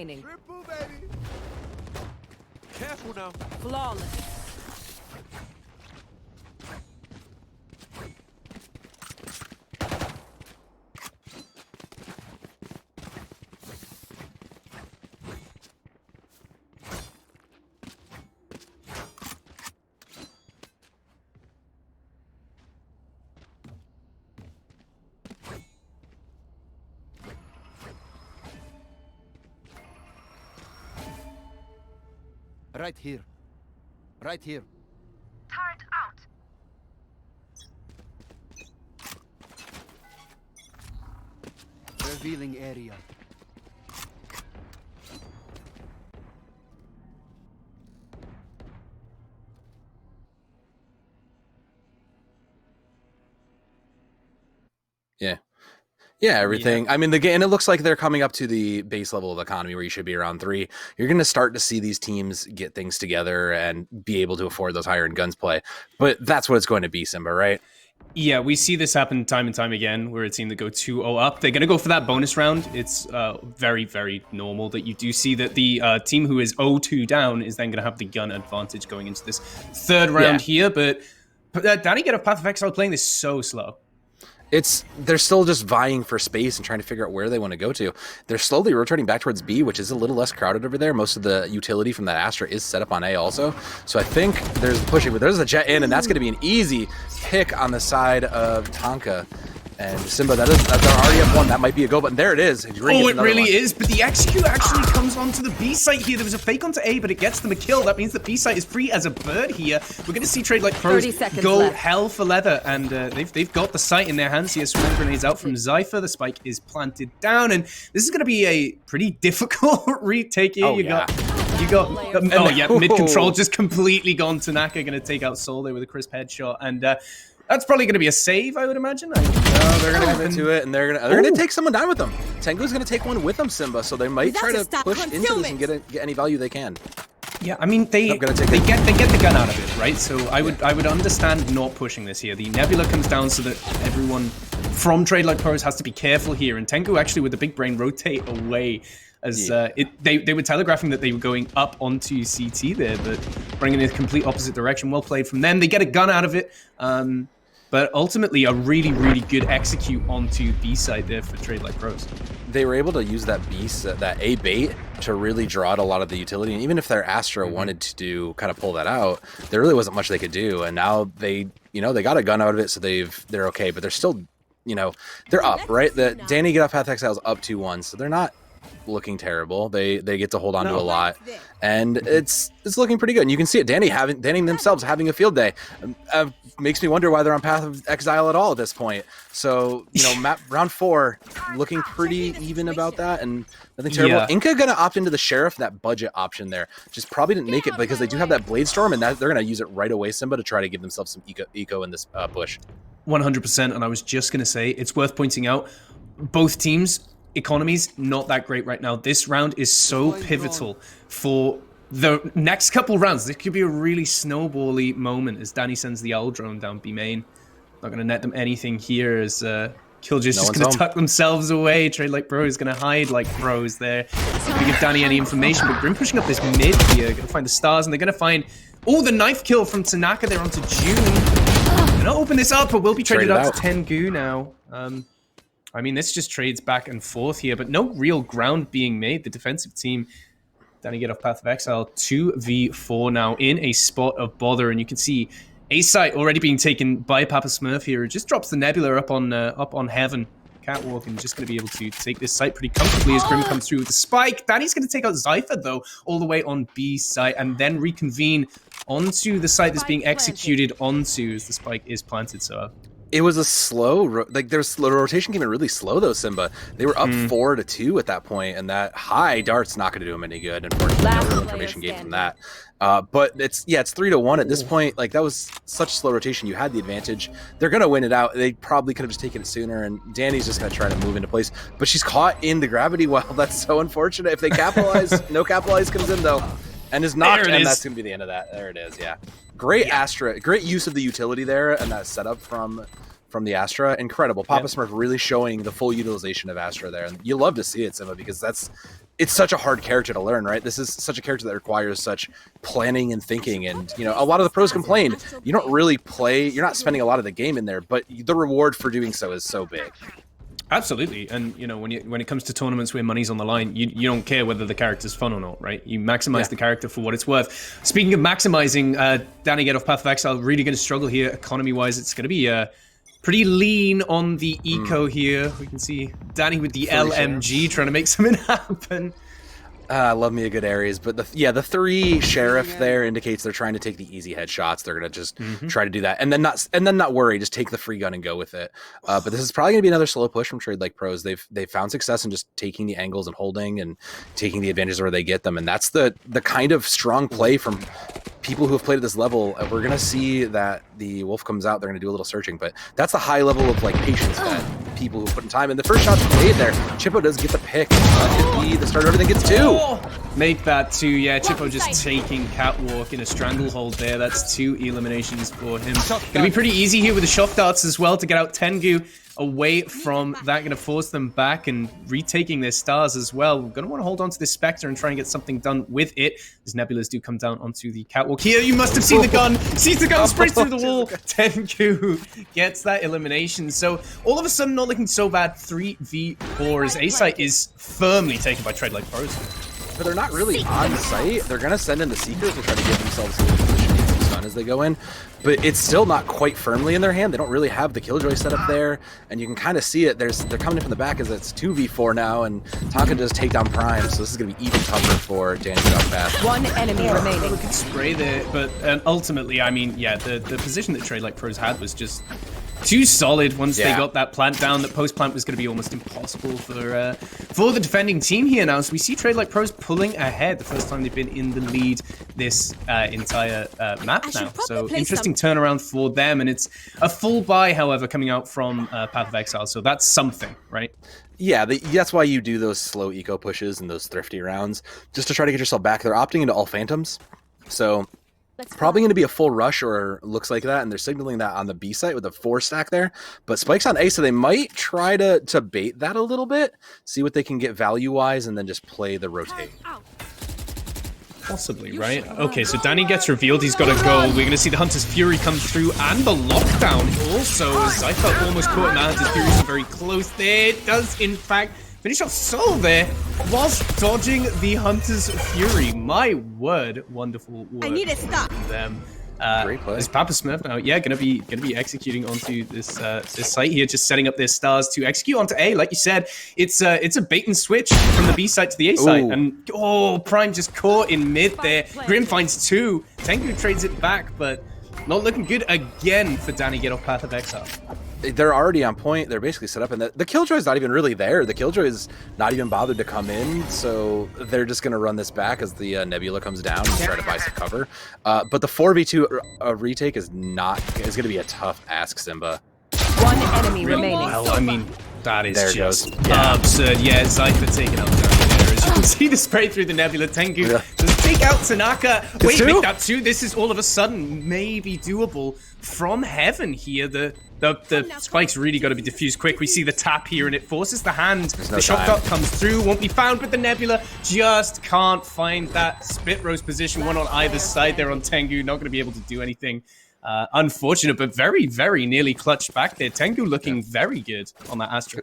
Triple, baby. Careful now. Flawless. Right here. Right here. Turret out. Revealing area. Yeah. Yeah, everything. Yeah. I mean, the game, and it looks like they're coming up to the base level of economy where you should be around 3. You're going to start to see these teams get things together and be able to afford those higher end guns play. But that's what it's going to be, Simba, right? Yeah, we see this happen time and time again where a team that go 2-0 up, they're going to go for that bonus round. It's very, very normal that you do see that the team who is 0-2 down is then going to have the gun advantage going into this third round here. But Danni get off Path of Exile playing this so slow. They're still just vying for space and trying to figure out where they want to go to. They're slowly rotating back towards B, which is a little less crowded over there. Most of the utility from that Astra is set up on A also. So I think there's pushing, but there's a jet in, and that's going to be an easy pick on the side of Tonka. And Simba, they're already up 1. That might be a go, but there it is. Oh, it really is. But the execute actually comes onto the B site here. There was a fake onto A, but it gets them a kill. That means the B site is free as a bird here. We're going to see TradeLikePros go left. Hell for leather, and they've got the site in their hands here. Swarm grenades out from Zypher. The spike is planted down, and this is going to be a pretty difficult retake here. Oh, you got mid control just completely gone. Tanaka going to take out Soul there with a crisp headshot, and that's probably going to be a save, I would imagine. No, they're going to commit to it, and they're going to take someone down with them. Tengu's going to take one with them, Simba, so they might try to push into this and get any value they can. Yeah, I mean they get the gun out of it, right? So I would understand not pushing this here. The Nebula comes down so that everyone from TradeLikePros has to be careful here, and Tengu actually with the big brain rotate away. As they were telegraphing that they were going up onto CT there, but bringing in a complete opposite direction. Well played from them. They get a gun out of it. But ultimately, a really, really good execute onto B side there for TradeLikePros. They were able to use that that A bait to really draw out a lot of the utility. And even if their Astra wanted to kind of pull that out, there really wasn't much they could do. And now they got a gun out of it, so they're okay. But they're still, they're up, right? The Danni get off Path Exile's up 2-1, so they're not looking terrible. They get to hold on to a lot, and it's looking pretty good. And you can see it. Danni themselves having a field day. Makes me wonder why they're on Path of Exile at all at this point. So round 4 looking pretty even about that, and nothing terrible. Yeah. Inca gonna opt into the Sheriff, that budget option there. Just probably didn't make it because they do have that Blade Storm, and they're gonna use it right away, Simba, to try to give themselves some eco in this push. 100%. And I was just gonna say, it's worth pointing out, both teams economies not that great right now. This round is so pivotal for the next couple rounds. This could be a really snowbally moment as Danni sends the owl drone down B main. Not going to net them anything here as Killjoy's just going to tuck themselves away. TradeLikePros is going to hide like pros there. Not going to give Danni any information, but Grim pushing up this mid here. Going to find the stars, and they're going to find the knife kill from Tanaka there onto June. Going to open this up, but will be traded out to Tengu now. I mean, this just trades back and forth here, but no real ground being made. The defensive team, Danni get off Path of Exile, 2v4 now in a spot of bother, and you can see A site already being taken by Papa Smurf here. It just drops the Nebula up on Heaven catwalk, and just going to be able to take this site pretty comfortably as Grim comes through with the spike. Danny's going to take out Zypher though, all the way on B site, and then reconvene onto the site that's being executed onto as the spike is planted. So it was a slow, the rotation came in really slow though, Simba. They were up 4-2 at that point, and that high dart's not going to do them any good. Unfortunately, no real information gained from that. But it's 3-1 at this point. Like, that was such slow rotation. You had the advantage. They're going to win it out. They probably could have just taken it sooner, and Danny's just going to try to move into place. But she's caught in the gravity well. That's so unfortunate. If they capitalize, no capitalize comes in though, and is knocked, and that's going to be the end of that. There it is, yeah. Great Astra, great use of the utility there, and that setup from from the Astra. Incredible. Papa Smurf really showing the full utilization of Astra there. And you love to see it, Simba, because it's such a hard character to learn, right? This is such a character that requires such planning and thinking. And, you know, a lot of the pros complained, you don't really play, you're not spending a lot of the game in there, but the reward for doing so is so big. Absolutely, and you know when it comes to tournaments where money's on the line, you don't care whether the character's fun or not, right? You maximize the character for what it's worth. Speaking of maximizing, Danni get off Path of Exile, really going to struggle here economy-wise. It's going to be pretty lean on the eco here. We can see Danni with the LMG trying to make something happen. I love me a good Ares, but the 3 sheriff there indicates they're trying to take the easy headshots. They're gonna just try to do that, and then not worry, just take the free gun and go with it. But this is probably gonna be another slow push from TradeLikePros. They've found success in just taking the angles and holding and taking the advantages where they get them, and that's the kind of strong play from people who have played at this level. We're gonna see that the wolf comes out. They're gonna do a little searching, but that's the high level of like patience that people who put in time. And the first shot's made there. Chippo does get the pick. Could be the start of everything. Gets 2. Make that 2, yeah. Chippo just taking Catwalk in a stranglehold there. That's 2 eliminations for him. Gonna be pretty easy here with the shock darts as well to get out Tengu away from that. Gonna force them back and retaking their stars as well. We're gonna want to hold on to this Spectre and try and get something done with it. As Nebulas do come down onto the Catwalk here. You must have seen the gun. Sees the gun, sprays through the wall. Tengu gets that elimination. So all of a sudden, not looking so bad. 3v4 as A-Site is firmly taken by TradeLikePros. But they're not really on site. They're going to send in the Seekers to try to give themselves a little position and some stun as they go in. But it's still not quite firmly in their hand. They don't really have the Killjoy set up there. And you can kind of see it. They're coming in from the back as it's 2v4 now. And Tonka does take down Prime. So this is going to be even tougher for Danni to get off path. 1 enemy remaining. Look at spray there. But ultimately, I mean, yeah, the position that TradeLikePros had was just too solid once they got that plant down. That post-plant was going to be almost impossible for the defending team here now. So we see TradeLikePros pulling ahead the first time they've been in the lead this entire map now. So interesting turnaround for them. And it's a full buy, however, coming out from Path of Exile. So that's something, right? Yeah, that's why you do those slow eco pushes and those thrifty rounds, just to try to get yourself back. They're opting into all Phantoms. So probably going to be a full rush, or looks like that, and they're signaling that on the B site with a 4 stack there. But Spike's on A, so they might try to bait that a little bit, see what they can get value-wise, and then just play the rotate. Possibly, right? Okay, so Danni gets revealed. He's got to go. We're going to see the Hunter's Fury come through, and the lockdown also, as I felt almost caught in that Hunter's Fury. So very close there. It does, in fact, finish off Soul there whilst dodging the Hunter's Fury. My word, wonderful work. I need to stop them. Great play. Is Papa Smurf now? Yeah, gonna be executing onto this this site here, just setting up their stars to execute onto A. Like you said, it's a bait and switch from the B site to the A site, and Prime just caught in mid there. Grim finds 2. Tengu trades it back, but not looking good again for Danni get off Path of Exile. They're already on point. They're basically set up, and the Killjoy's not even really there. The Killjoy's not even bothered to come in, so they're just going to run this back as the Nebula comes down and try to buy some cover. But the 4v2 retake is going to be a tough ask, Simba. 1 enemy remaining. Well, I mean, that is just absurd. Yeah, Zypher taking out there. As you can see the spray through the Nebula. Tengu does take out Tanaka. Wait, make that 2. This is all of a sudden maybe doable from heaven here. The spike's really got to be diffused quick. We see the tap here, and it forces the hand. The shock dart comes through, won't be found, but the Nebula just can't find that spit rose position. One on either side there on Tengu. Not going to be able to do anything. Unfortunate, but very, very nearly clutched back there. Tengu looking very good on that Astra.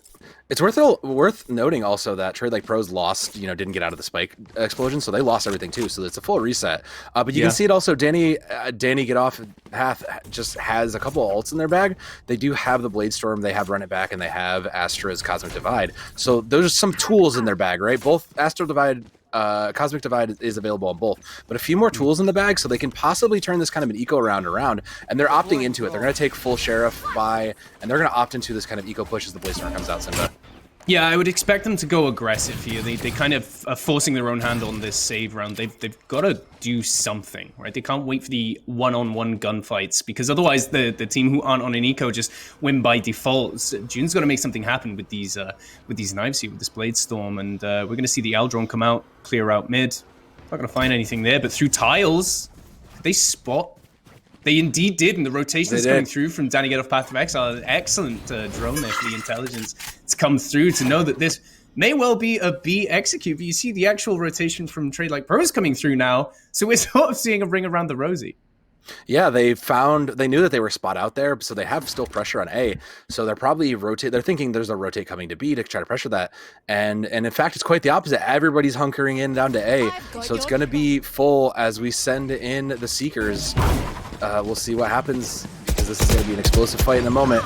It's worth noting also that TradeLikePros lost, didn't get out of the spike explosion, so they lost everything too. So it's a full reset. But you can see it also. Danni get off path just has a couple of ults in their bag. They do have the Blade Storm, they have Run It Back, and they have Astra's Cosmic Divide. So those are some tools in their bag, right? Both Astral Divide. Cosmic Divide is available on both, but a few more tools in the bag, so they can possibly turn this kind of an eco round around, and they're opting into it. They're going to take full Sheriff buy, and they're going to opt into this kind of eco push as the Blaze Storm comes out, Simba. Yeah, I would expect them to go aggressive here. They kind of are forcing their own hand on this save round. They've got to do something, right? They can't wait for the one-on-one gunfights, because otherwise the team who aren't on an eco just win by default. So June's got to make something happen with these knives here, with this Blade Storm, and we're going to see the Eldron come out, clear out mid. Not going to find anything there, but through tiles, they spot They indeed did, and the rotations They coming did. through from Danni get off Path of Exile. An excellent drone there for the intelligence to come through to know that this may well be a B execute. But you see the actual rotation from TradeLikePros coming through now, so we're sort of seeing a ring around the rosy. Yeah, they knew that they were spot out there, so they have still pressure on A. So they're probably they're thinking there's a rotate coming to B to try to pressure that. And in fact, it's quite the opposite. Everybody's hunkering in down to A. So it's going to be full as we send in the Seekers. We'll see what happens, because this is going to be an explosive fight in a moment.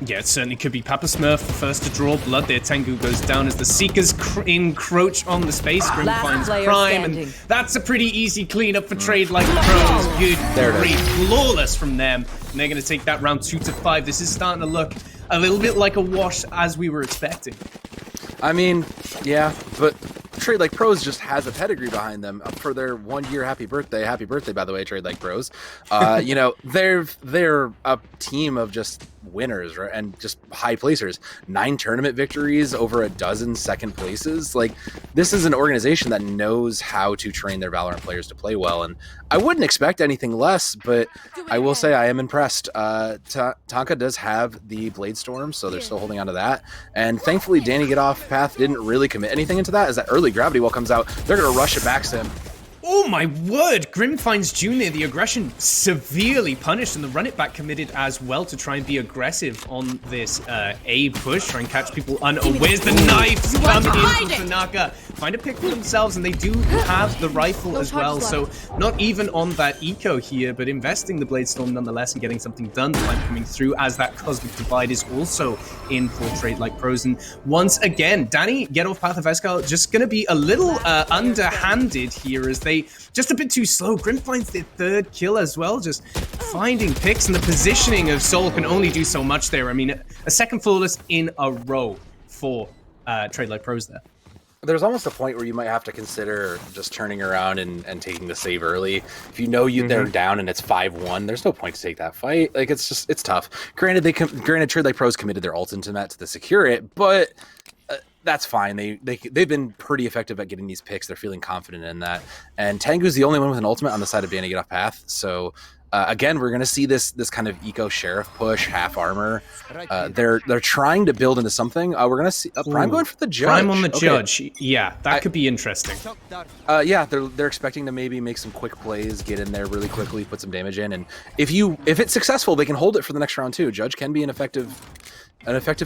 Yeah, it certainly could be Papa Smurf the first to draw blood there. Tengu goes down as the Seekers encroach on the space. Grim Last finds player Prime, standing. and that's a pretty easy cleanup for TradeLikePros. Good There it grief, is. flawless from them. And they're going to take that round 2 to 5. This is starting to look a little bit like a wash as we were expecting. I mean, yeah, but TradeLikePros just has a pedigree behind them for their 1 year happy birthday. Happy birthday, by the way, TradeLikePros. You know, they're a team of just winners, right? And just high placers. 9 tournament victories, over a dozen second places. Like, this is an organization that knows how to train their Valorant players to play well, and I wouldn't expect anything less, but I will say I am impressed. Tonka does have the Blade Storm, so they're still holding on to that, and thankfully Danni Get Off Path didn't really commit anything into that. As that early gravity well comes out, they're going to rush it back to him. Oh my word! Grim finds Junior, the aggression severely punished, and the run it back committed as well to try and be aggressive on this A push, try and catch people unawares. The knives come in from Tanaka, find a pick for themselves, and they do have the rifle as well, so not even on that eco here, but investing the Blade Storm nonetheless and getting something done. The line coming through as that Cosmic Divide is also in for TradeLikePros, and once again, Danni Get Off Path of Exile just gonna be a little underhanded here as they just a bit too slow. Grim finds their 3rd kill as well, just finding picks, and the positioning of Soul can only do so much there. I mean, a second flawless in a row for TradeLikePros there. There's almost a point where you might have to consider just turning around and taking the save early. If you know they're down and it's 5-1, there's no point to take that fight. Like, it's tough. Granted, TradeLikePros committed their ult into that to secure it, but that's fine. They've been pretty effective at getting these picks. They're feeling confident in that. And Tengu's the only one with an ultimate on the side of Danni Get Off Path. So again, we're going to see this kind of eco sheriff push, half armor. They're trying to build into something. We're going to see Prime going for the judge. Prime on the judge. Yeah, that could be interesting. Yeah, they're expecting to maybe make some quick plays, get in there really quickly, put some damage in, and if it's successful, they can hold it for the next round too. Judge can be an effective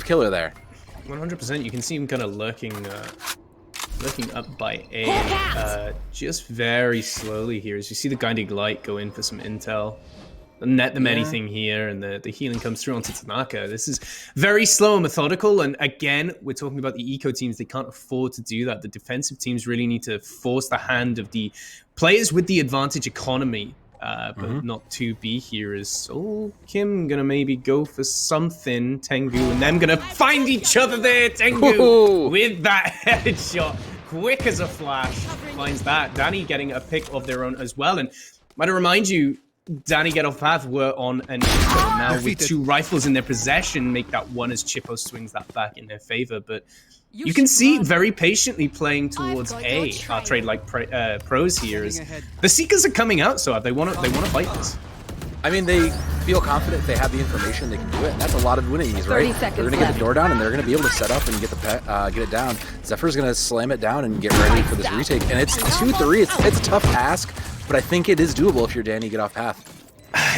killer there. 100%. You can see him kind of lurking up by A, just very slowly here. As you see the guiding light go in for some intel, net them anything here, and the healing comes through onto Tanaka. This is very slow and methodical, and again, we're talking about the eco teams. They can't afford to do that. The defensive teams really need to force the hand of the players with the advantage economy. But not to be here is Soul Kim gonna maybe go for something. Tengu and them gonna find each other there. Tengu with that headshot, quick as a flash, finds that. Danni getting a pick of their own as well. And might I remind you, Danni Get Off Path were on an eco now with 2 rifles in their possession, make that one as Chippo swings that back in their favor. But you can see very patiently playing towards A, TradeLikePros here. As the Seekers are coming out, so they want to fight this. I mean, they feel confident they have the information, they can do it, and that's a lot of winning these, right? They're going to get the door down, and they're going to be able to set up and get it down. Zephyr's going to slam it down and get ready for this retake, and it's 2-3. It's a tough ask, but I think it is doable if you're Danni Get Off Path.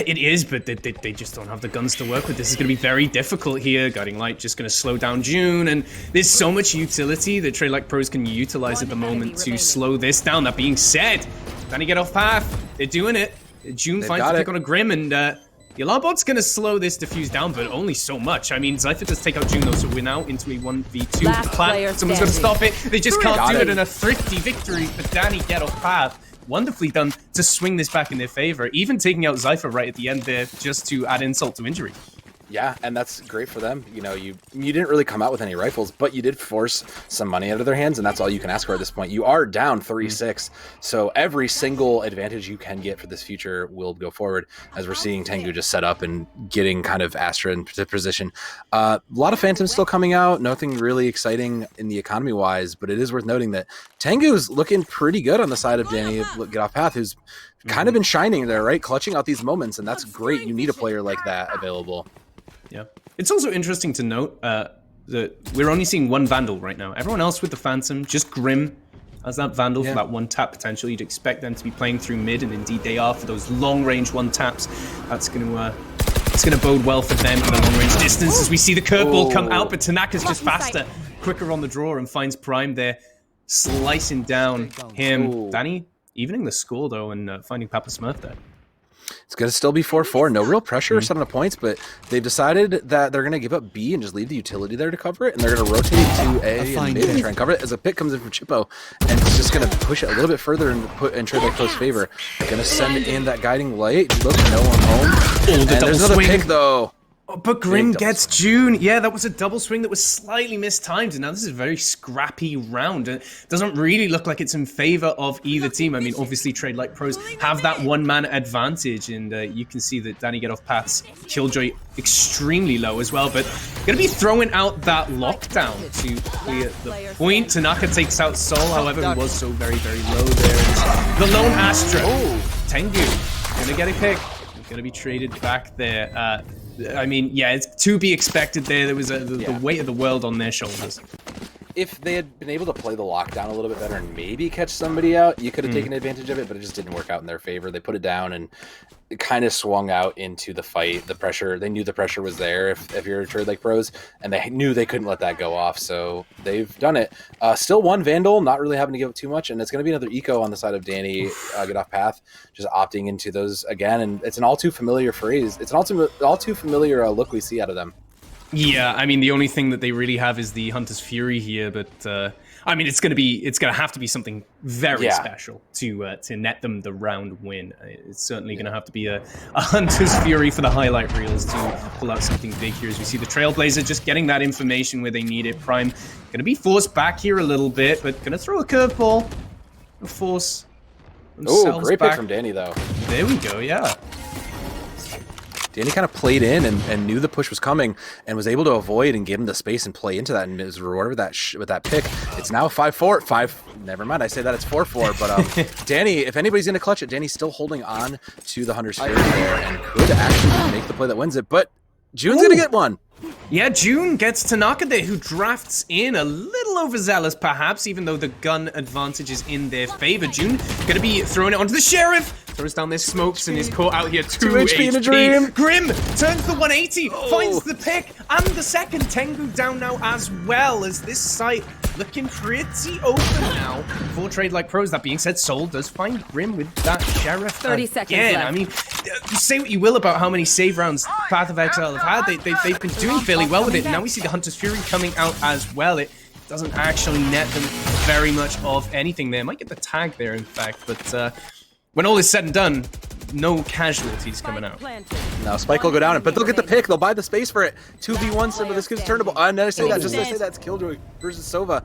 It is, but they just don't have the guns to work with. This is going to be very difficult here. Guiding Light just going to slow down June, and there's so much utility that TradeLikePros can utilize at the moment to slow this down. That being said, Danni Get Off Path, they're doing it. June finds the pick on a Grim, and the alarm bot's going to slow this diffuse down, but only so much. I mean, Zypher does take out June, though, so we're now into a 1v2 Last with the plan. player Someone's going to stop it. They just can't do it, it. and a thrifty victory for Danni Get Off Path. Wonderfully done to swing this back in their favor, even taking out Zypher right at the end there just to add insult to injury. Yeah, and that's great for them. You know, you didn't really come out with any rifles, but you did force some money out of their hands, and that's all you can ask for at this point. You are down 3-6, so every single advantage you can get for this future will go forward, as we're seeing Tengu just set up and getting kind of Astra into position. A lot of Phantoms still coming out, nothing really exciting in the economy-wise, but it is worth noting that Tengu's looking pretty good on the side of Danni Get Off Path, who's kind of been shining there, right? Clutching out these moments, and that's great. You need a player like that available. Yeah. It's also interesting to note that we're only seeing one Vandal right now. Everyone else with the Phantom, just Grim as that Vandal for that one tap potential. You'd expect them to be playing through mid, and indeed they are for those long range one taps. That's going to it's going to bode well for them in the long range distance as we see the curveball come out, but Tanaka's just faster, quicker on the draw and finds Prime there, slicing down him. Danni evening the score though and finding Papa Smurf there. It's going to still be 4-4. No real pressure set on the points, but they've decided that they're going to give up B and just leave the utility there to cover it, and they're going to rotate to A and mid and try and cover it as a pick comes in from Chippo, and it's just going to push it a little bit further and put in TradeLikePros' favor. Going to send in that guiding light. Look, no one home. And there's another pick, though. Oh, but Grim gets June. Yeah, that was a double swing that was slightly mistimed. And now this is a very scrappy round. It doesn't really look like it's in favor of either team. I mean, obviously, TradeLikePros have that one-man advantage. And you can see that Danni Get Off Path's Killjoy extremely low as well. But going to be throwing out that lockdown to clear the point. Tanaka takes out Sol, however, who was so very, very low there. The lone Astra. Tengu going to get a pick. Going to be traded back there. I mean, yeah, it's to be expected there. There was the weight of the world on their shoulders. If they had been able to play the lockdown a little bit better and maybe catch somebody out, you could have taken advantage of it, but it just didn't work out in their favor. They put it down and it kind of swung out into the fight. The pressure, they knew the pressure was there if you're a TradeLikePros, and they knew they couldn't let that go off, so they've done it. Still one Vandal, not really having to give up too much, and it's going to be another eco on the side of Danni Get Off Path, just opting into those again, and it's an all too familiar phrase. It's an all too familiar look we see out of them. Yeah, I mean, the only thing that they really have is the Hunter's Fury here, but I mean, it's gonna have to be something very special to net them the round win. It's certainly gonna have to be a Hunter's Fury for the highlight reels to pull out something big here. As we see the Trailblazer just getting that information where they need it. Prime gonna be forced back here a little bit, but gonna throw a curveball, force themselves great back. pick from Danni though. There we go, yeah. Danni kind of played in and knew the push was coming and was able to avoid and give him the space and play into that and was rewarded with that pick. It's now 5-4. Never mind, I say that it's 4-4, but Danni, if anybody's going to clutch it, Danny's still holding on to the Hunter's Fury there and could actually make the play that wins it, but June's going to get one. Yeah, June gets Tanaka there, who drafts in a little overzealous, perhaps, even though the gun advantage is in their favor. June going to be throwing it onto the Sheriff. Throws down their smokes and is caught out here. 2 HP in a dream. Grim turns the 180, finds the pick, and the second. Tengu down now as well, as this site looking pretty open now for TradeLikePros. That being said, Sol does find Grim with that Sheriff 30 seconds left. I mean, say what you will about how many save rounds Path of Exile have had. They've been doing fairly well with it. Now we see the Hunter's Fury coming out as well. It doesn't actually net them very much of anything there. Might get the tag there, in fact, but when all is said and done, no casualties coming out. Now Spike will go down, but look at the pick. They'll buy the space for it. 2v1, so this gives turnable. And I say that, just to say that's Killjoy versus Sova.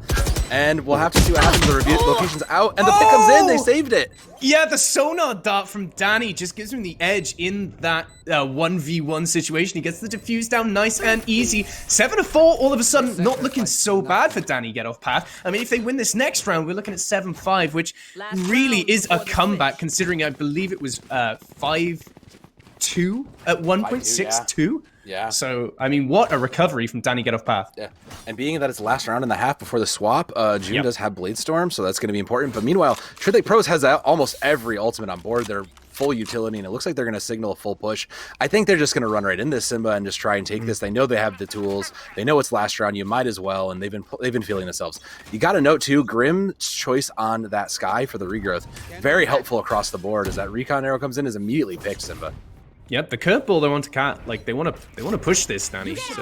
And we'll have to see what happens. The review location's out, and the pick comes in. They saved it. Yeah, the sonar dart from Danni just gives him the edge in that 1v1 situation. He gets the defuse down nice and easy. 7-4, all of a sudden, not looking so bad for Danni Get Off Path. I mean, if they win this next round, we're looking at 7-5, which really is a comeback, considering I believe it was 5-2 at 1.62. Yeah. So, I mean, what a recovery from Danni Get Off Path. Yeah. And being that it's the last round and a half before the swap, June does have Blade Storm, so that's going to be important. But meanwhile, TradeLikePros has almost every ultimate on board. They're full utility, and it looks like they're going to signal a full push. I think they're just going to run right into Simba and just try and take this. They know they have the tools. They know it's last round. You might as well, and they've been feeling themselves. You got to note too, Grim's choice on that Sky for the regrowth, very helpful across the board. As that recon arrow comes in, is immediately picked Simba. Yep, the curveball they want to cat, like they want to push this, Danni. So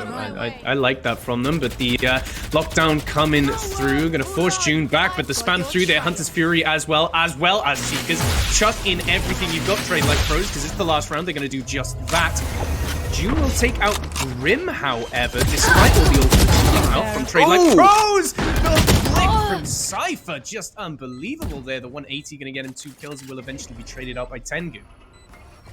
I like that from them. But the lockdown coming through, gonna force June back, but the spam through there, Hunter's Fury as well as Seekers. Chuck in everything you've got, TradeLikePros, because it's the last round. They're gonna do just that. June will take out Grim, however, despite all the ultimates coming out from TradeLikePros. The flick from Cypher, just unbelievable there. The 180 going to get him 2 kills and will eventually be traded out by Tengu.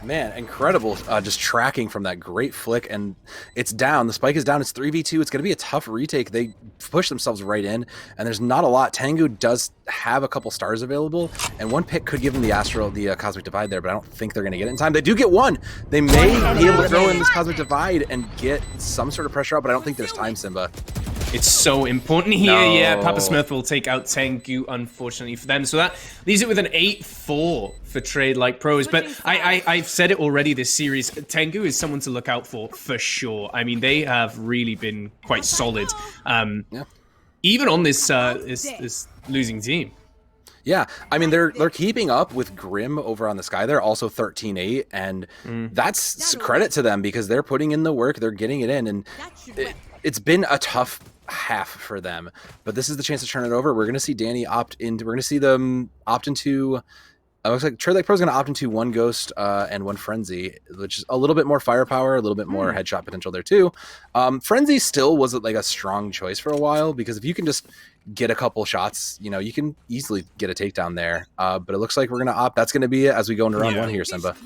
Man, incredible just tracking from that great flick, and it's down. The spike is down. It's 3v2. It's going to be a tough retake. They push themselves right in, and there's not a lot. Tengu does have a couple stars available, and one pick could give them the Astral, the Cosmic Divide there, but I don't think they're going to get it in time. They do get one. They may be able to throw in this Cosmic Divide and get some sort of pressure out, but I don't think there's time, Simba. It's so important here. No. Yeah, Papa Smurf will take out Tengu, unfortunately for them. So that leaves it with an 8-4 for TradeLikePros. But I've said it already this series. Tengu is someone to look out for sure. I mean, they have really been quite solid, even on this this losing team. Yeah, I mean, they're keeping up with Grim over on the Sky. They're also 13-8, and that's credit to them because they're putting in the work. They're getting it in, and it's been a tough half for them, but this is the chance to turn it over. We're going to see Danni opt into. We're going to see them opt into. It looks like TradeLikePros is going to opt into 1 Ghost and 1 Frenzy, which is a little bit more firepower, a little bit more headshot potential there too. Frenzy still was like a strong choice for a while because if you can just get a couple shots, you know, you can easily get a takedown there. But it looks like we're going to opt. That's going to be it as we go into round 1 here, Simba.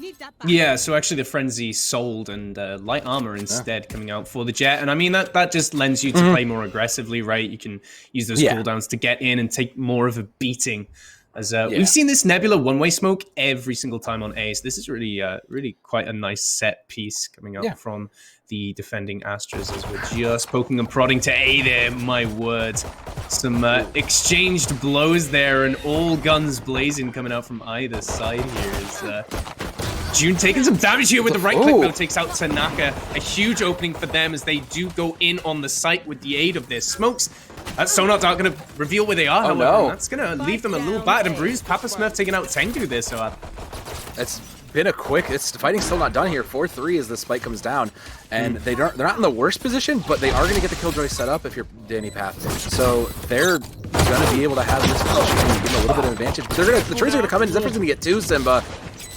Yeah, so actually the Frenzy sold and light armor instead coming out for the Jet. And I mean, that just lends you to play more aggressively, right? You can use those cooldowns to get in and take more of a beating. As we've seen this Nebula one-way smoke every single time on A, so this is really, really quite a nice set piece coming out from the defending Astras as we're just poking and prodding to A there. My word, some exchanged blows there, and all guns blazing coming out from either side here. Is June taking some damage here with the right click though, takes out Tanaka. A huge opening for them as they do go in on the site with the aid of their smokes. Sonar Dart going to reveal where they are, however. No. That's going to leave them a little battered and bruised. Papa Smurf taking out Tengu there, so It's been a quick. It's fighting's still not done here. 4-3 as the spike comes down, and they're not in the worst position, but they are going to get the Killjoy set up if you're Danni Path. So they're going to be able to have this position and give them a little bit of advantage. But the trades are going to come in. Zephyr's going to get 2, Simba.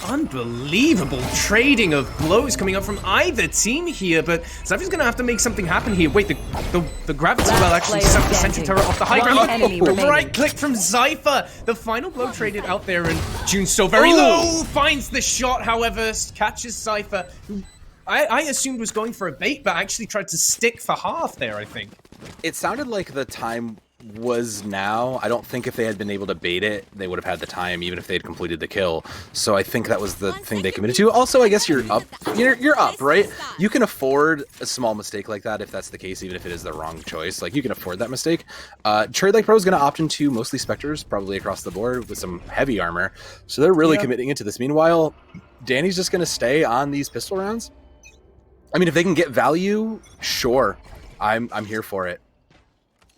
Unbelievable trading of blows coming up from either team here, but Cypher's going to have to make something happen here. Wait, the gravity well actually sucked the sentry turret off the high ground. The right click from Cypher. The final blow traded out there, and June so very low. Finds the shot, however, catches Cypher, who I assumed was going for a bait, but actually tried to stick for half there, I think. It sounded like the time was now. I don't think if they had been able to bait it, they would have had the time, even if they had completed the kill. So I think that was the thing they committed to. Also, I guess you're up. You're up, right? You can afford a small mistake like that if that's the case, even if it is the wrong choice. Like, you can afford that mistake. TradeLikePros is going to opt into mostly Spectres, probably across the board, with some heavy armor. So they're really committing into this. Meanwhile, Danny's just going to stay on these pistol rounds. I mean, if they can get value, sure. I'm here for it.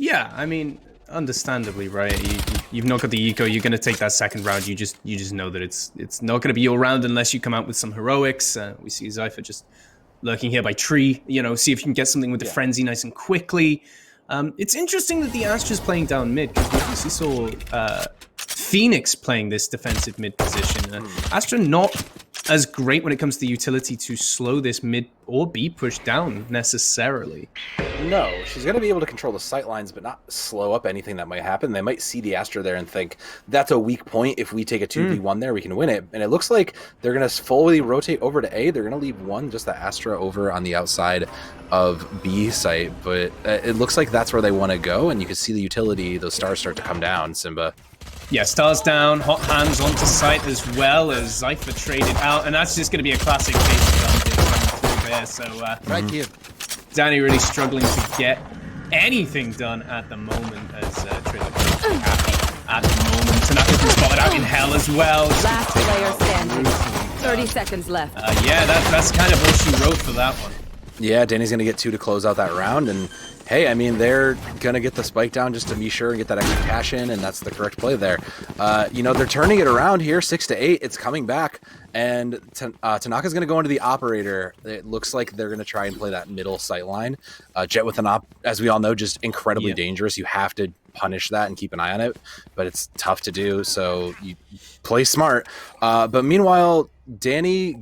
Yeah, I mean, understandably, right? You've not got the eco. You're going to take that second round. You just know that it's not going to be your round unless you come out with some heroics. We see Cypher just lurking here by tree. You know, see if you can get something with the frenzy nice and quickly. It's interesting that the Astra's playing down mid because we obviously saw Phoenix playing this defensive mid position. Astra not as great when it comes to the utility to slow this mid or B push down necessarily. No, she's going to be able to control the sight lines, but not slow up anything that might happen. They might see the Astra there and think, that's a weak point. If we take a 2v1 there, we can win it. And it looks like they're going to fully rotate over to A. They're going to leave one, just the Astra, over on the outside of B site. But it looks like that's where they want to go. And you can see the utility, those stars start to come down, Simba. Yeah, stars down, hot hands onto site as well as Cypher traded out. And that's just going to be a classic case of through there. So, Right here. Danny really struggling to get anything done at the moment as TradeLikePros happy at the moment. Tanaka's been spotted out in hell as well. Last player standing. 30 seconds left. Yeah, that's kind of all she wrote for that one. Yeah, Danny's going to get 2 to close out that round. And hey, I mean, they're going to get the spike down just to be sure and get that extra cash in, and that's the correct play there. You know, they're turning it around here, 6-8. It's coming back, and Tanaka's going to go into the operator. It looks like they're going to try and play that middle sight line. Jet with an op, as we all know, just incredibly dangerous. You have to punish that and keep an eye on it, but it's tough to do, so you play smart. But meanwhile, Danny's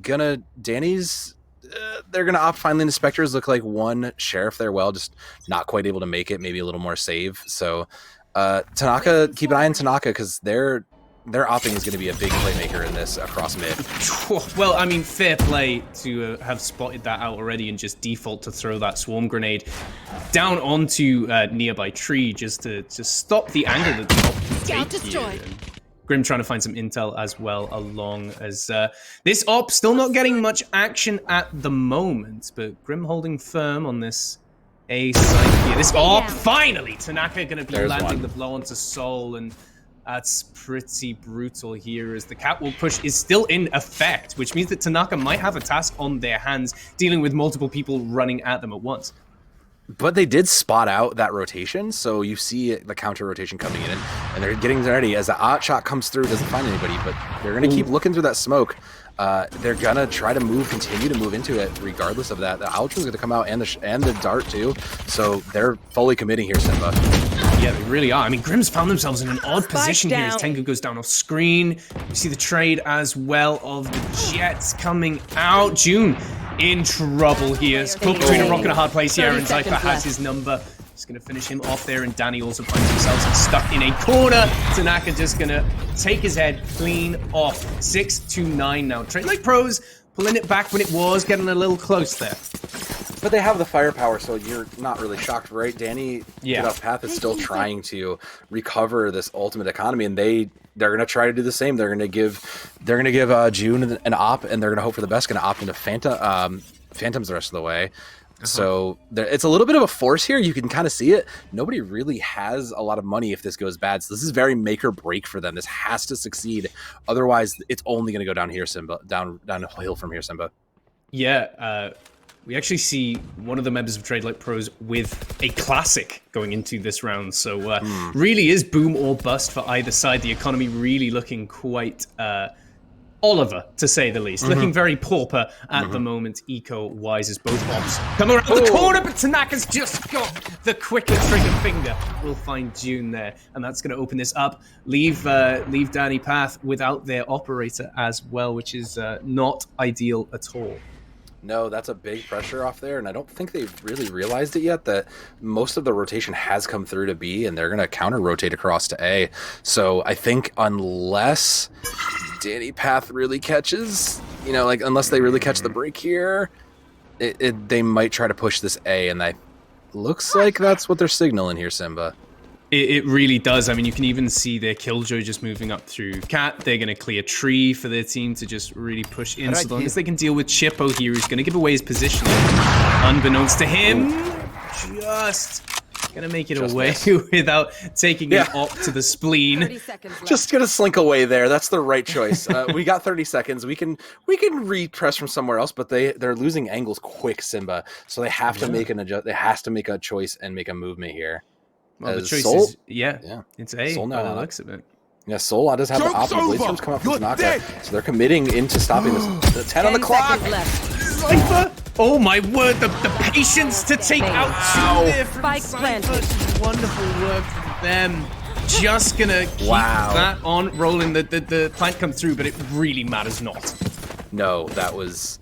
they're going to opt finally into Spectres. Look like one Sheriff there, well, just not quite able to make it, maybe a little more save. So Tanaka, keep an eye on Tanaka, because their opting is going to be a big playmaker in this across mid. Well, I mean, fair play to have spotted that out already and just default to throw that swarm grenade down onto nearby tree just to stop the angle that the op can Scout take destroyed. here. Grim trying to find some intel as well, along as this op still not getting much action at the moment, but Grim holding firm on this A side here. This op, finally, Tanaka going to be landing the blow onto Soul, and that's pretty brutal here as the catwalk push is still in effect, which means that Tanaka might have a task on their hands dealing with multiple people running at them at once. But they did spot out that rotation, so you see the counter rotation coming in, and they're getting ready. As the odd shot comes through, doesn't find anybody, but they're going to keep looking through that smoke. They're going to try to continue to move into it regardless of that. The Ultra's going to come out, and the dart too, so they're fully committing here, Simba. Yeah, they really are. I mean, Grim's found themselves in an odd position here as Tengu goes down off screen. You see the trade as well of the Jets coming out. June in trouble here. Caught between a rock and a hard place here, and Zypher has his number. Just going to finish him off there, and Danni also finds himself stuck in a corner. Tanaka just going to take his head clean off. 6-9 now. TradeLikePros pulling it back when it was getting a little close there. But they have the firepower, so you're not really shocked, right? Danni, Get Off Path is still trying to recover this ultimate economy, and they're going to try to do the same. They're going to give June an op, and they're going to hope for the best. Going to opt into Phantoms the rest of the way. So it's a little bit of a force here. You can kind of see it. Nobody really has a lot of money if this goes bad. So this is very make or break for them. This has to succeed. Otherwise, it's only going to go down here, Simba. Down a hill from here, Simba. Yeah, we actually see one of the members of TradeLikePros with a classic going into this round. So really is boom or bust for either side. The economy really looking quite Oliver, to say the least. Looking very pauper at the moment, eco-wise, as both ops come around the corner, but Tanaka's just got the quicker trigger finger. We'll find June there, and that's going to open this up. Leave Danni Path without their operator as well, which is not ideal at all. No, that's a big pressure off there, and I don't think they've really realized it yet that most of the rotation has come through to B, and they're going to counter-rotate across to A. So I think unless Danni Path really catches, unless they really catch the break here, they might try to push this A, and that looks like that's what they're signaling here, Simba. It really does. I mean, you can even see their Killjoy just moving up through Cat. They're going to clear tree for their team to just really push in. So long as they can deal with Chippo here, who's going to give away his position. Unbeknownst to him, just going to make it away without taking it up to the spleen. 30 seconds left. Just going to slink away there. That's the right choice. We got 30 seconds. We can repress from somewhere else, but they're losing angles quick, Simba. So they have to make an adjust. They has to make a choice and make a movement here. Well, the choice Soul, is, it's A Soul by the looks of it. Yeah, Soul does have the option. Blade Storm's come up from Tanaka, so they're committing into stopping this. The 10 on the clock! Zypher! Oh my word, the patience to take out two there from Spike planted. Zypher. Wonderful work from them. Just gonna keep that on rolling. The plant come through, but it really matters not. No, that was...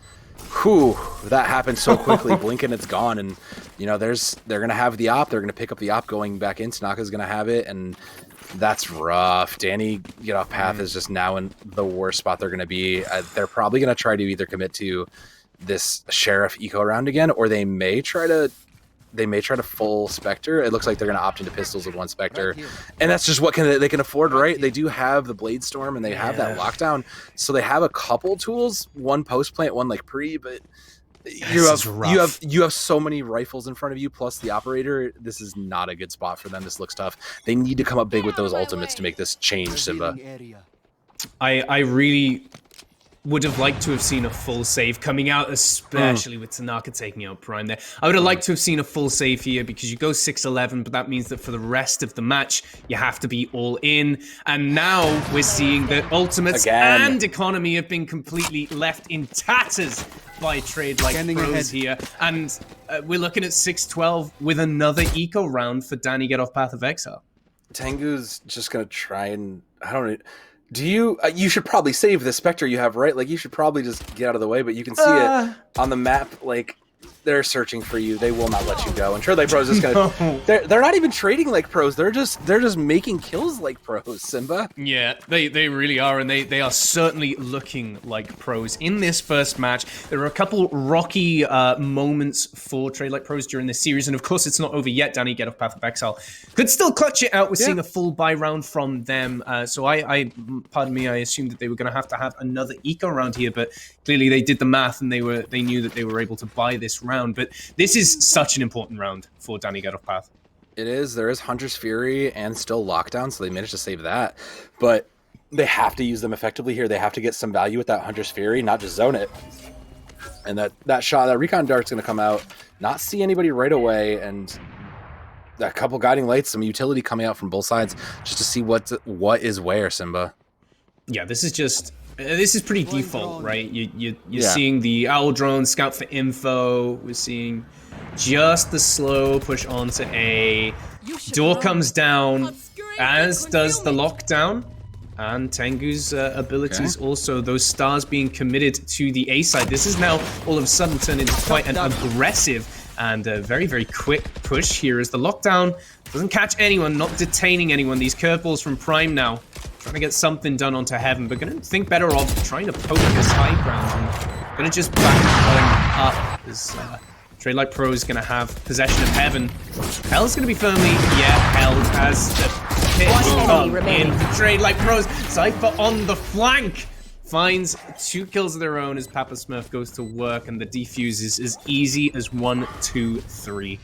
Whew, that happened so quickly. Blink and it's gone, and they're gonna have the op. They're gonna pick up the op going back in. Tanaka's gonna have it, and that's rough. Danni Get Off Path is just now in the worst spot they're gonna be. They're probably gonna try to either commit to this Sheriff eco round again, or they may try to full Spectre. It looks like they're going to opt into pistols with one Spectre, and that's just what they can afford, right? They do have the Blade Storm, and they have that lockdown, so they have a couple tools, one post plant, one like pre, but you have so many rifles in front of you, plus the operator. This is not a good spot for them. This looks tough. They need to come up big with those ultimates to make this change, Simba. I really would have liked to have seen a full save coming out, especially with Tanaka taking out Prime there. I would have liked to have seen a full save here because you go 6-11, but that means that for the rest of the match, you have to be all in. And now we're seeing that ultimates and economy have been completely left in tatters by TradeLikePros here. And we're looking at 6-12 with another eco round for Danni Get Off Path of Exile. Tengu's just going to try and... I don't know... Do you? You should probably save the Spectre you have, right? Like, you should probably just get out of the way, but you can see it on the map, like, they're searching for you. They will not let you go. And TradeLikePros is gonna. No. They're not even trading like pros. They're just making kills like pros. Simba. Yeah, they really are, and they are certainly looking like pros in this first match. There are a couple rocky moments for TradeLikePros during this series, and of course it's not over yet. Danni, get off path of Exile, could still clutch it out. We're seeing a full buy round from them. So I pardon me, I assumed that they were going to have another eco round here, but clearly they did the math and they knew that they were able to buy this round. But this is such an important round for Danni get off path. It is. There is Hunter's Fury and still Lockdown, so they managed to save that. But they have to use them effectively here. They have to get some value with that Hunter's Fury, not just zone it. And that shot, that Recon Dart's going to come out, not see anybody right away, and that couple guiding lights, some utility coming out from both sides, just to see what is where, Simba. Yeah, this is pretty default, right? You're seeing the owl drone scout for info. We're seeing just the slow push onto A. Door comes down, as does the lockdown. And Tengu's abilities also, those stars being committed to the A side. This is now all of a sudden turned into quite an aggressive and very, very quick push here as the lockdown doesn't catch anyone, not detaining anyone. These curveballs from Prime now, trying to get something done onto Heaven, but going to think better of trying to poke this high ground and going to just back up as TradeLikePros is going to have possession of Heaven. Hell's going to be firmly, held as the hit in TradeLikePros. Cypher on the flank finds 2 kills of their own as Papa Smurf goes to work, and the defuse is as easy as 1, 2, 3.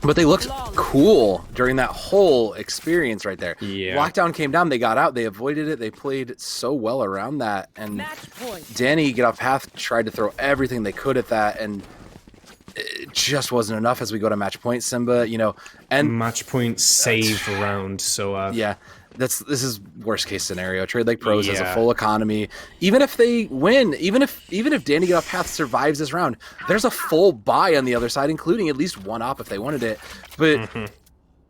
But they looked cool during that whole experience right there. Yeah. Lockdown came down, they got out, they avoided it, they played so well around that. And Danni, get off path, tried to throw everything they could at that, and it just wasn't enough as we go to match point, Simba, and match point save round. So yeah. This is worst case scenario. TradeLikePros has a full economy. Even if they win, even if Danni get off path survives this round, there's a full buy on the other side, including at least one op if they wanted it. But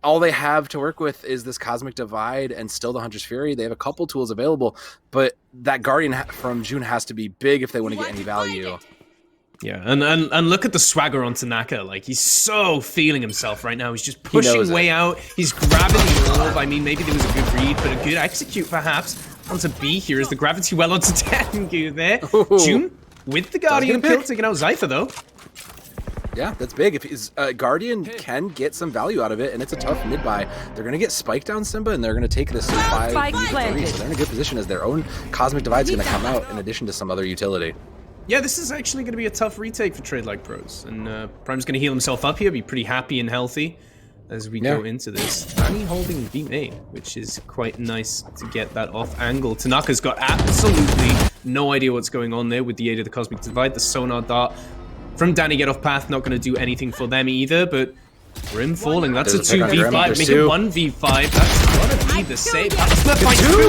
all they have to work with is this Cosmic Divide and still the Hunter's Fury. They have a couple tools available, but that Guardian from June has to be big if they want to get any value. Yeah, and look at the swagger on Tanaka. Like, he's so feeling himself right now. He's just pushing way out. He's grabbing the orb. I mean, maybe there was a good read, but a good execute perhaps onto B here as the gravity well onto Tengu there. Ooh. June with the Guardian kill, taking out Zypher though. Yeah, that's big. If his Guardian can get some value out of it, and it's a tough mid-buy, they're going to get spiked down Simba, and they're going to take this 5v3, so they're in a good position as their own Cosmic Divide's going to come out in addition to some other utility. Yeah, this is actually going to be a tough retake for TradeLikePros, and Prime's going to heal himself up here, be pretty happy and healthy as we go into this. Danni holding B main, which is quite nice to get that off angle. Tanaka's got absolutely no idea what's going on there with the aid of the Cosmic Divide. The Sonar Dart from Danni get off path, not going to do anything for them either, but Grim falling, that's a 2v5, make it 1v5, that's gonna be the same.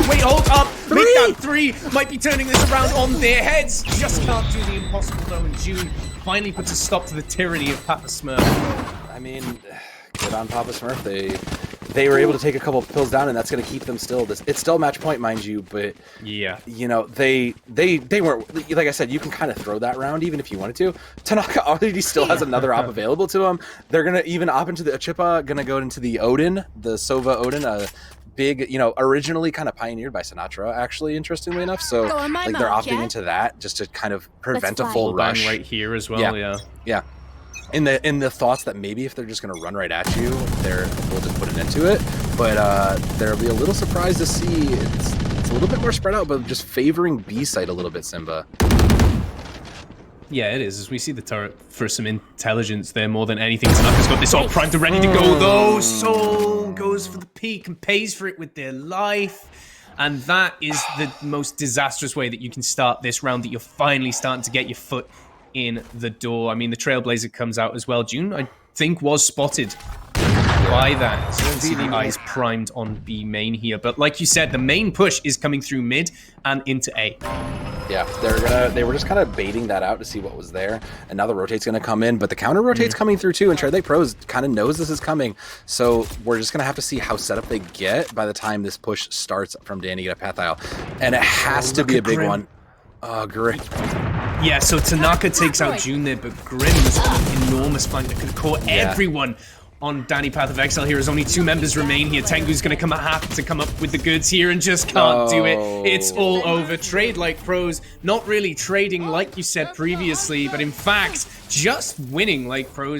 Wait, hold up, make that 3, might be turning this around on their heads. Just can't do the impossible though, and June finally puts a stop to the tyranny of Papa Smurf. I mean, good on Papa Smurf, they were able to take a couple of pills down, and that's going to keep them still. It's still match point, mind you, but yeah, they weren't, like I said, you can kind of throw that round even if you wanted to. Tanaka already still has another op available to him. They're going to even op into the Chipa, going to go into the Odin, the Sova Odin, a big, originally kind of pioneered by Sinatra, actually, interestingly enough. So like they're opting into that just to kind of prevent a full rush right here as well. Yeah. In the thoughts that maybe if they're just going to run right at you, we'll just put an end to it. But there'll be a little surprised to see it's a little bit more spread out, but just favoring B side a little bit, Simba. Yeah, it is. As we see the turret for some intelligence there more than anything. Tanaka's got this all primed and ready to go though. Soul goes for the peak and pays for it with their life. And that is the most disastrous way that you can start this round, that you're finally starting to get your foot in the door. I mean, the Trailblazer comes out as well. June, I think, was spotted by that. So you don't see the eyes primed on B main here. But like you said, the main push is coming through mid and into A. Yeah, they were just kind of baiting that out to see what was there, and now the rotate's gonna come in, but the counter rotate's coming through too, and TradeLikePros kind of knows this is coming, so we're just gonna have to see how set up they get by the time this push starts from Danni to Pathile, and it has to be a big one. Oh, Grim. Yeah, so Tanaka takes out June there, but Grim was on an enormous flank that could have caught everyone on Danni Path of Exile here, as only 2 members remain here. Tengu's gonna have to come up with the goods here and just can't do it. It's all over. TradeLikePros not really trading like you said previously, but in fact, just winning like pros.